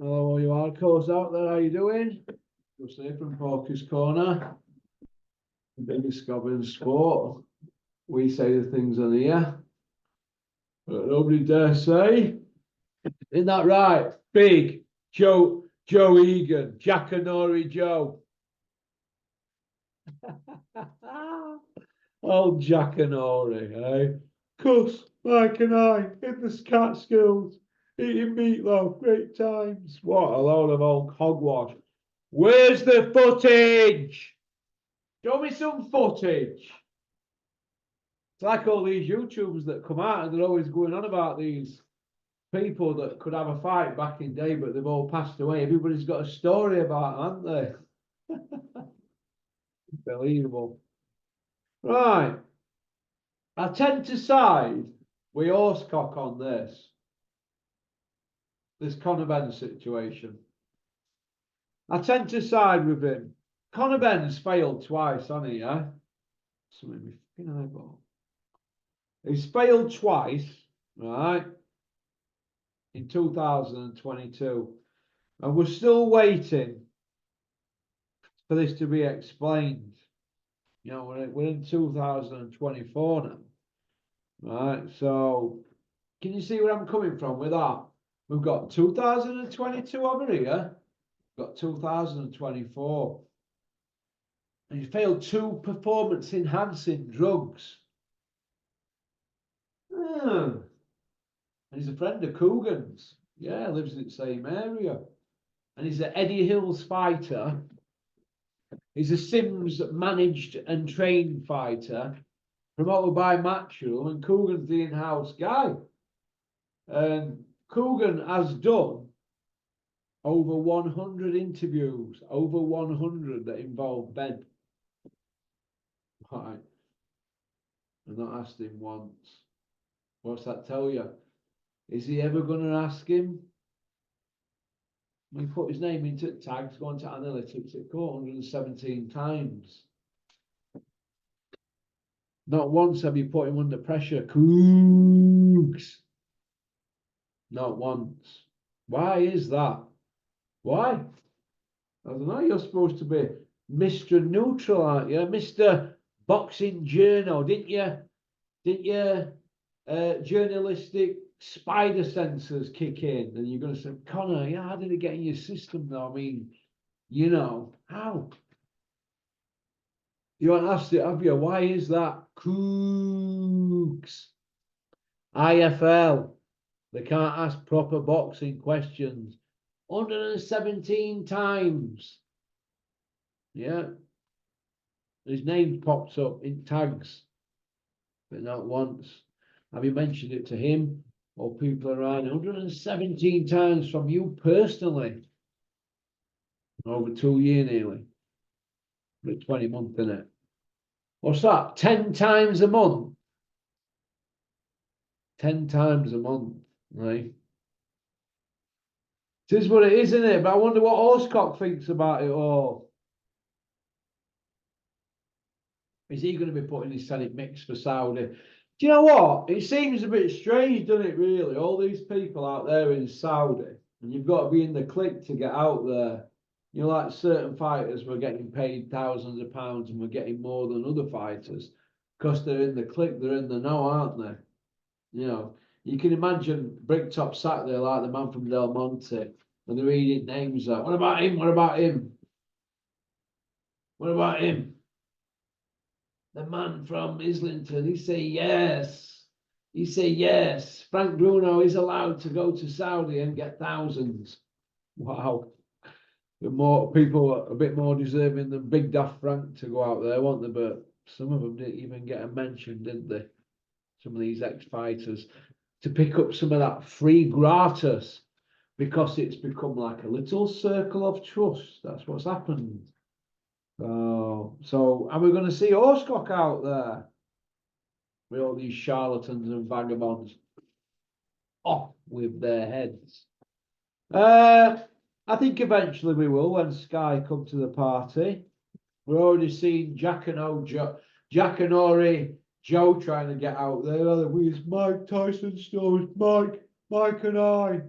Hello, all you hardcores out there. How you doing? Just here from Porky's Corner. The biggest goblin sport. We say the things on here, but nobody dare say. Isn't that right? Big Joe Egan, Jackanory Joe. Old Jackanory, eh? Cuss, Mike and I in the Catskills, eating meatloaf, great times. What a load of old hogwash. Where's the footage? Show me some footage. It's like all these YouTubers that come out and they're always going on about these people that could have a fight back in day, but they've all passed away. Everybody's got a story about it, haven't they? Unbelievable. Right. I tend to side with Horsecock on this Conor Benn situation. I tend to side with him. Conor Benn's failed twice, hasn't he? Yeah. Something in my eyeball. He's failed twice, right? In 2022, and we're still waiting for this to be explained. You know, we're in 2024 now, right? So, can you see where I'm coming from with that? We've got 2022 over here. We've got 2024. And he failed 2 performance-enhancing drugs. And he's a friend of Coogan's. Yeah, lives in the same area. And he's an Eddie Hills fighter. He's a Sims managed and trained fighter, promoted by Matchroom, and Coogan's the in-house guy. And Coogan has done over 100 interviews, over 100 that involve Ben. Right. I've not asked him once. What's that tell you? Is he ever going to ask him? He put his name into tags, going to analytics, it caught 117 times. Not once have you put him under pressure. Coogs. Not once. Why is that? Why? I don't know. You're supposed to be Mr. Neutral, aren't you? Mr. Boxing Journal, didn't you? Didn't you? Journalistic spider sensors kick in, and you're going to say, Conor, yeah, how did it get in your system though? I mean, you know, how? You haven't asked it, have you? Why is that? Coogs. IFL. They can't ask proper boxing questions. 117 times. Yeah. His name pops up in tags, but not once. Have you mentioned it to him or people around? 117 times from you personally. Over 2 years nearly. But 20 months, isn't it? What's that? 10 times a month. 10 times a month, right? It is what it is, isn't it? But I wonder what Horsecock thinks about it all. Is he going to be putting his Senate mix for Saudi? Do you know what? It seems a bit strange, doesn't it, really? All these people out there in Saudi, and you've got to be in the clique to get out there. You know, like certain fighters were getting paid thousands of pounds and were getting more than other fighters because they're in the clique, they're in the know, aren't they? You know, you can imagine Bricktop sat there like the man from Del Monte and they're reading names out. What about him? What about him? What about him? The man from Islington, he say yes. He say yes. Frank Bruno is allowed to go to Saudi and get thousands. Wow. More people a bit more deserving than Big Daft Frank to go out there, weren't they? But some of them didn't even get a mention, didn't they? Some of these ex-fighters to pick up some of that free gratis because it's become like a little circle of trust. That's what's happened. So are we going to see Horsecock out there with all these charlatans and vagabonds off with their heads? I think eventually we will when Sky come to the party. We're already seeing Jackanory Joe trying to get out there. Where's Mike Tyson stories? Mike and I.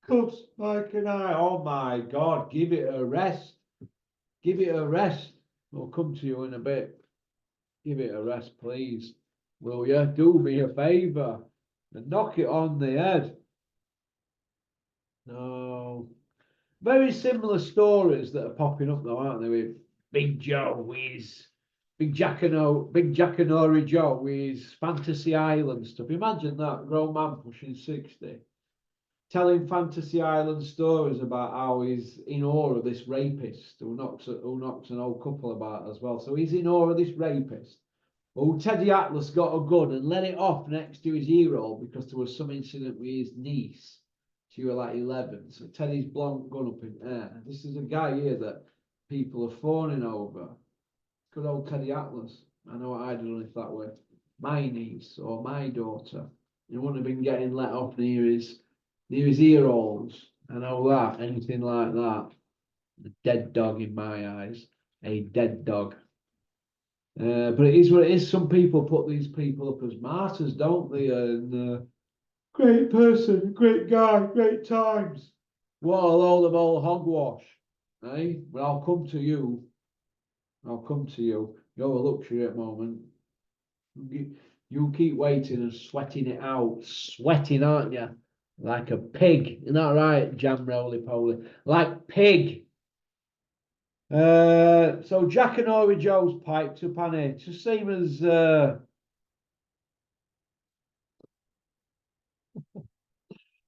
Cuss like an eye. Oh my God, give it a rest. Give it a rest. We'll come to you in a bit. Give it a rest, please. Will you? Do me a favour and knock it on the head. No. Very similar stories that are popping up though, aren't they? With Big Joe with his Big Jackanory Joe with his Fantasy Island stuff. Imagine that grown man pushing 60, telling Fantasy Island stories about how he's in awe of this rapist who knocks an old couple about as well. So he's in awe of this rapist. Oh, Teddy Atlas got a gun and let it off next to his hero because there was some incident with his niece. She was like 11. So Teddy's blown gun up in air. This is a guy here that people are fawning over. Good old Teddy Atlas. I know what I'd have done if that were my niece or my daughter. He wouldn't have been getting let off near his ear holes and all that, anything like that. A dead dog in my eyes. A dead dog. But it is what it is. Some people put these people up as martyrs, don't they? And great person, great guy, great times. What a load of old hogwash, eh? But I'll come to you. I'll come to you. You're a luxury at the moment. You keep waiting and sweating it out. Sweating, aren't you? Like a pig. Isn't that right, Jam Roly Poly? Like pig. So Jackanory Joe's piped up, hasn't it? It's the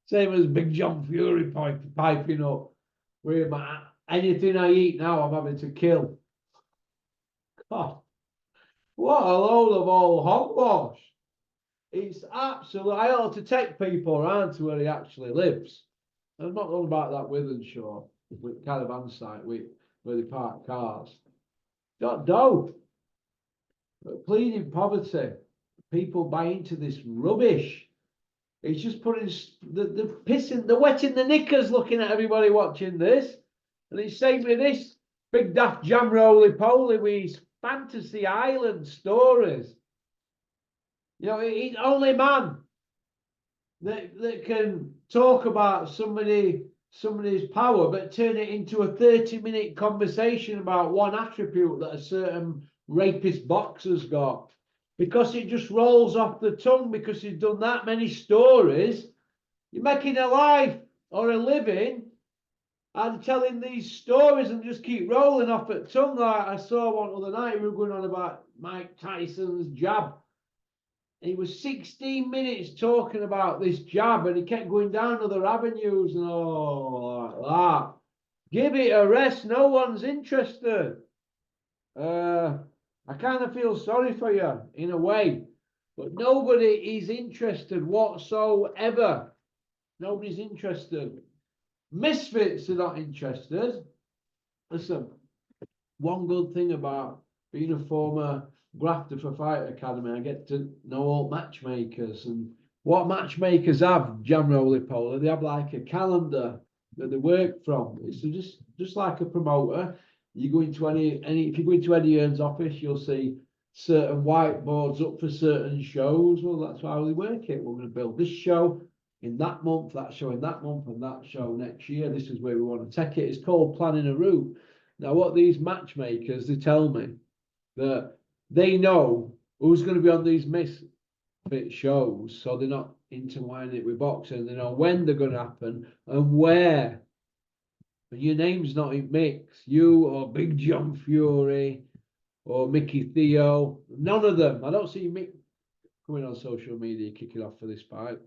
same as Big John Fury piping up. Where anything I eat now, I'm having to kill. God, what a load of old hogwash! It's absolute. I ought to take people around to where he actually lives. I'm not on about that Withenshaw with caravan site where they park cars. Got dope. Pleading poverty. People buy into this rubbish. It's just putting they're wetting the knickers looking at everybody watching this. And it's saying with this big daft jam roly poly with his Fantasy Island stories. You know, he's only man that can talk about somebody's power, but turn it into a 30-minute conversation about one attribute that a certain rapist boxer's got. Because it just rolls off the tongue because he's done that many stories. You're making a life or a living and telling these stories and just keep rolling off at tongue. Like I saw one other night, we were going on about Mike Tyson's jab. He was 16 minutes talking about this jab and he kept going down other avenues and all like that. Give it a rest. No one's interested. I kind of feel sorry for you in a way, but nobody is interested whatsoever. Nobody's interested. Misfits are not interested. Listen, one good thing about being a former grafter for Fight Academy, I get to know all matchmakers. And what matchmakers have, Jam Roly Poly, they have like a calendar that they work from. It's just like a promoter. You go into if you go into Eddie Earn's office, you'll see certain whiteboards up for certain shows. Well, that's how they work it. We're going to build this show in that month, that show in that month, and that show next year. This is where we want to take it. It's called planning a route. Now, what these matchmakers, they tell me that they know who's going to be on these Misfit shows, so they're not intertwining it with boxing. They know when they're going to happen and where. But your name's not in mix. You or Big John Fury or Mickey Theo. None of them. I don't see Mick coming on social media kicking off for this fight.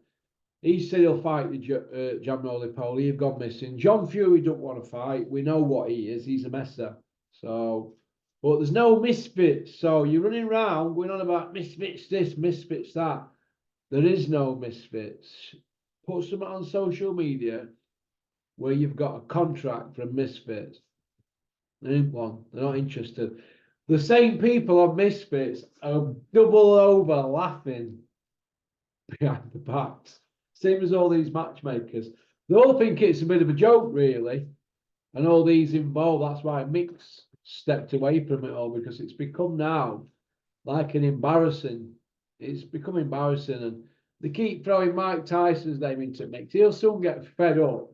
He said he'll fight the Jam Roly Poly. You've gone missing. John Fury don't want to fight. We know what he is. He's a messer. So, but there's no Misfits. So you're running around going on about Misfits this, Misfits that. There is no Misfits. Put something on social media where you've got a contract from Misfits. There ain't one. They're not interested. The same people on Misfits are double over laughing behind the backs. Same as all these matchmakers. They all think it's a bit of a joke, really. And all these involved, that's why Mick's stepped away from it all, because it's become now like an embarrassing. It's become embarrassing. And they keep throwing Mike Tyson's name into mix. He'll soon get fed up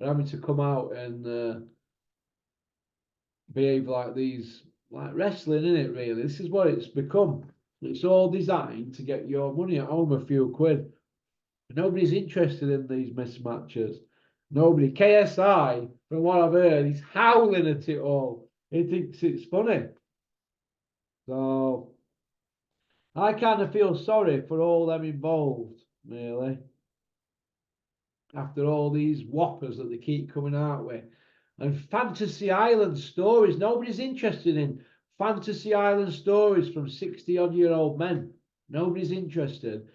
are having to come out and behave like these, like wrestling, isn't it, really? This is what it's become. It's all designed to get your money at home a few quid. Nobody's interested in these mismatches. Nobody. KSI, from what I've heard, he's howling at it all. He thinks it's funny. So I kind of feel sorry for all them involved, really. After all these whoppers that they keep coming out with. And Fantasy Island stories. Nobody's interested in Fantasy Island stories from 60-odd-year-old men. Nobody's interested.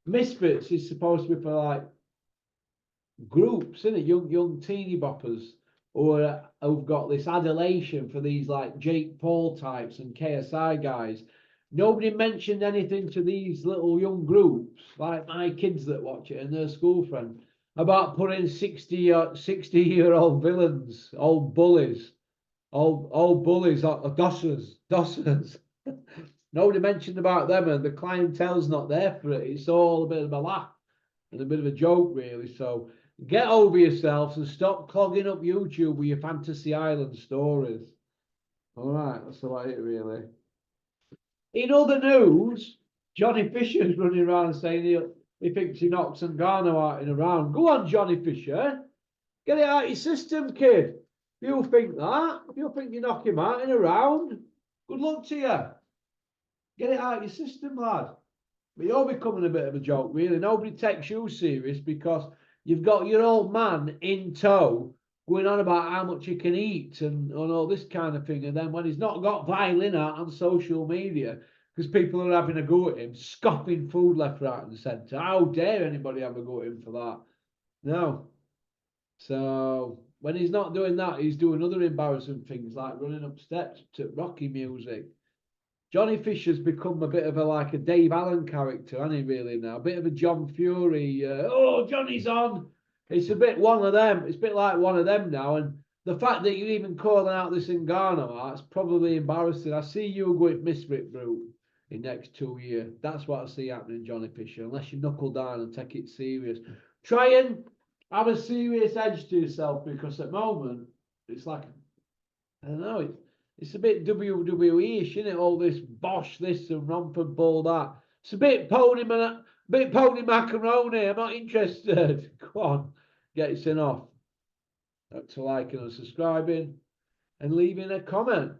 Misfits is supposed to be for like groups, isn't it? Young teeny boppers who've got this adulation for these like Jake Paul types and KSI guys. Nobody mentioned anything to these little young groups, like my kids that watch it and their school friends, about putting 60-year-old villains, old bullies, old bullies, dossers. Nobody mentioned about them, and the clientele's not there for it. It's all a bit of a laugh and a bit of a joke, really. So get over yourselves and stop clogging up YouTube with your Fantasy Island stories. All right, that's about it, really. In other news, Johnny Fisher's running around saying he thinks he knocks Ngannou out in a round. Go on, Johnny Fisher. Get it out of your system, kid. If you think that, if you think you knock him out in a round, good luck to you. Get it out of your system, lad. But you're becoming a bit of a joke, really. Nobody takes you serious because you've got your old man in tow going on about how much he can eat and all this kind of thing. And then when he's not got violin out on social media, because people are having a go at him, scoffing food left, right, and centre. How dare anybody have a go at him for that? No. So when he's not doing that, he's doing other embarrassing things like running up steps to Rocky music. Johnny Fisher's become a bit of a Dave Allen character, hasn't he, really now? A bit of a John Fury. Oh, Johnny's on. It's a bit one of them. It's a bit like one of them now. And the fact that you're even calling out this Ngannou, it's probably embarrassing. I see you going Misfit route in next 2 years. That's what I see happening, Johnny Fisher, unless you knuckle down and take it serious. Try and have a serious edge to yourself, because at the moment, it's like, I don't know, it's a bit WWE-ish, isn't it? All this Bosch, this and Romford Bull, that. It's a bit pony macaroni. I'm not interested. Go on, get it off. Thanks for liking and subscribing and leaving a comment.